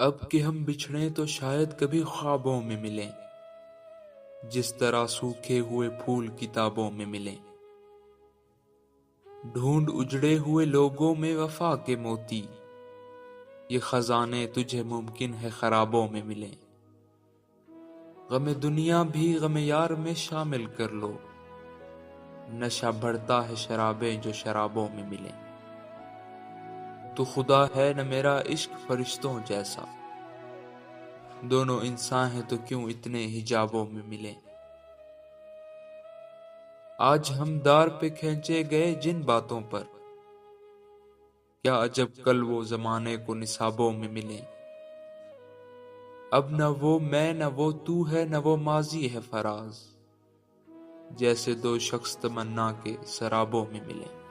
اب کہ ہم بچھڑیں تو شاید کبھی خوابوں میں ملیں، جس طرح سوکھے ہوئے پھول کتابوں میں ملیں۔ ڈھونڈ اجڑے ہوئے لوگوں میں وفا کے موتی، یہ خزانے تجھے ممکن ہے خرابوں میں ملیں۔ غم دنیا بھی غم یار میں شامل کر لو، نشہ بڑھتا ہے شرابیں جو شرابوں میں ملیں۔ تو خدا ہے نہ میرا عشق فرشتوں جیسا، دونوں انسان ہیں تو کیوں اتنے حجابوں میں ملیں۔ آج ہم دار پہ کھینچے گئے جن باتوں پر، کیا عجب کل وہ زمانے کو نصابوں میں ملیں۔ اب نہ وہ میں نہ وہ تو ہے، نہ وہ ماضی ہے فراز، جیسے دو شخص تمنا کے سرابوں میں ملیں۔